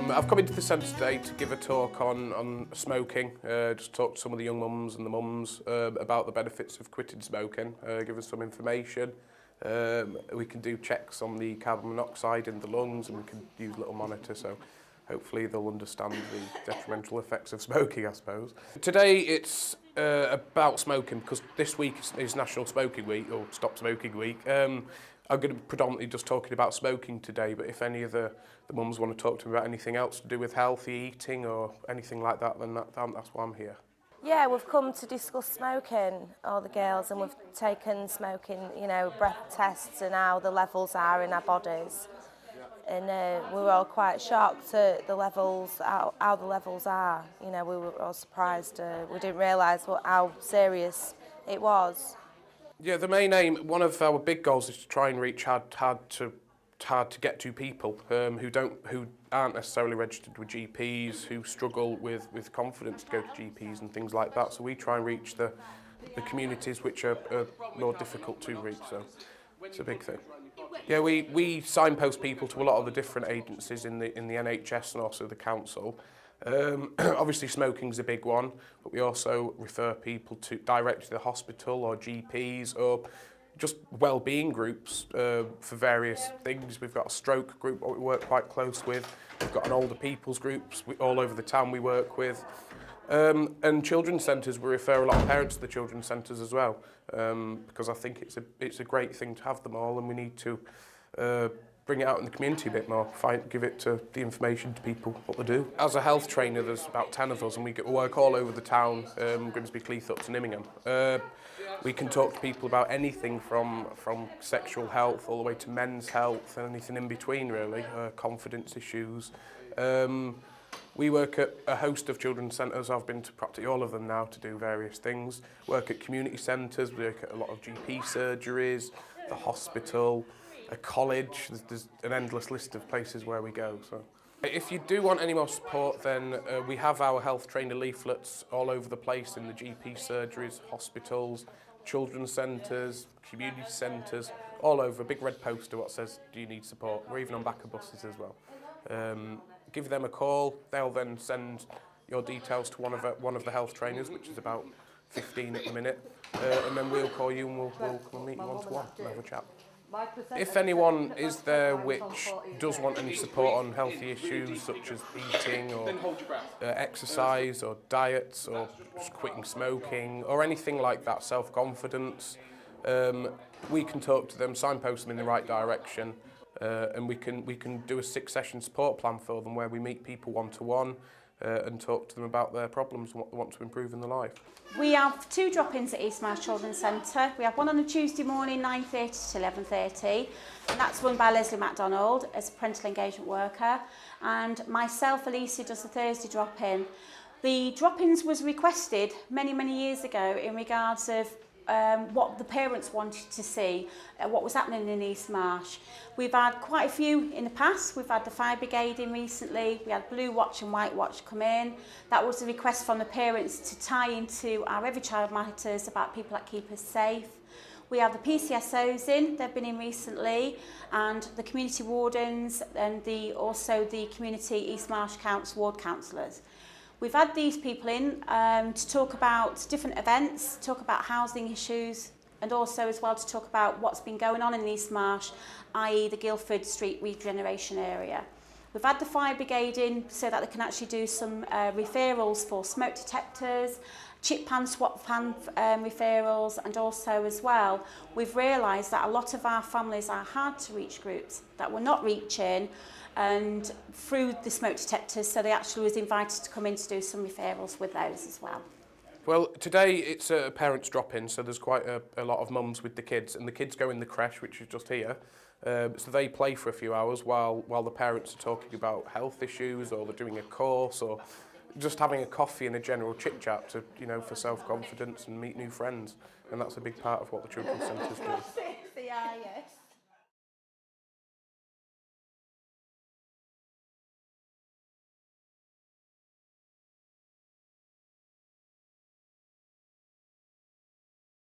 I've come into the centre today to give a talk on smoking, just talk to some of the young mums and the mums about the benefits of quitting smoking, give us some information. We can do checks on the carbon monoxide in the lungs, and we can use a little monitor, so hopefully they'll understand the detrimental effects of smoking, I suppose. Today it's about smoking, because this week is National Smoking Week, or Stop Smoking Week. I'm going to be predominantly just talking about smoking today, but if any of the mums want to talk to me about anything else to do with healthy eating or anything like that, then that's why I'm here. Yeah, we've come to discuss smoking, all the girls, and we've taken smoking, breath tests and how the levels are in our bodies. And we were all quite shocked at the levels, how the levels are. We were all surprised. We didn't realise how serious it was. Yeah, the main aim, one of our big goals is to try and reach hard to get to people who aren't necessarily registered with GPs, who struggle with confidence to go to GPs and things like that. So we try and reach the communities which are more difficult to reach. So it's a big thing. Yeah, we signpost people to a lot of the different agencies in the NHS and also the council. Obviously smoking's a big one, but we also refer people direct to the hospital or GPs or just well-being groups for various things. We've got a stroke group that we work quite close with. We've got an older people's groups all over the town we work with. And children's centres, we refer a lot of parents to the children's centres as well, because I think it's a great thing to have them all, and we need to bring it out in the community a bit more, give it to the information to people what they do. As a health trainer, there's about 10 of us, and we work all over the town, Grimsby, Cleethorpes and Immingham. We can talk to people about anything from sexual health all the way to men's health and anything in between, really, confidence issues. We work at a host of children's centres. I've been to practically all of them now to do various things. Work at community centres, we work at a lot of GP surgeries, the hospital, a college. There's an endless list of places where we go. So, if you do want any more support, then we have our health trainer leaflets all over the place in the GP surgeries, hospitals, children's centres, community centres, all over. A big red poster what says, "Do you need support?" We're even on back of buses as well. Give them a call. They'll then send your details to one of the health trainers, which is about 15 at the minute, and then we'll call you and we'll come and meet you one-to-one and have a chat. If anyone is there which does want any support on healthy issues such as eating or exercise or diets or just quitting smoking or anything like that, self-confidence, we can talk to them, signpost them in the right direction, and we can do a 6-session support plan for them where we meet people one-to-one and talk to them about their problems and what they want to improve in their life. We have 2 drop-ins at East Marsh Children's Centre. We have one on a Tuesday morning, 9:30 to 11:30, and that's run by Leslie MacDonald as a parental engagement worker. And myself, Alicia, does the Thursday drop-in. The drop-ins was requested many, many years ago in regards of what the parents wanted to see, what was happening in East Marsh. We've had quite a few in the past. We've had the Fire Brigade in recently. We had Blue Watch and White Watch come in. That was a request from the parents to tie into our Every Child Matters about people that keep us safe. We have the PCSOs in, they've been in recently, and the community wardens and also the community East Marsh ward councillors. We've had these people in to talk about different events, talk about housing issues, and also as well to talk about what's been going on in East Marsh, i.e. the Guildford Street regeneration area. We've had the Fire Brigade in so that they can actually do some referrals for smoke detectors, chip pan, swap pan referrals, and also as well, we've realised that a lot of our families are hard to reach groups that we're not reaching, and through the smoke detectors, so they actually was invited to come in to do some referrals with those as well. Well, today it's a parents drop-in, so there's quite a lot of mums with the kids, and the kids go in the creche, which is just here. So they play for a few hours while the parents are talking about health issues, or they're doing a course, or just having a coffee and a general chit-chat to, for self-confidence and meet new friends. And that's a big part of what the children's centres do.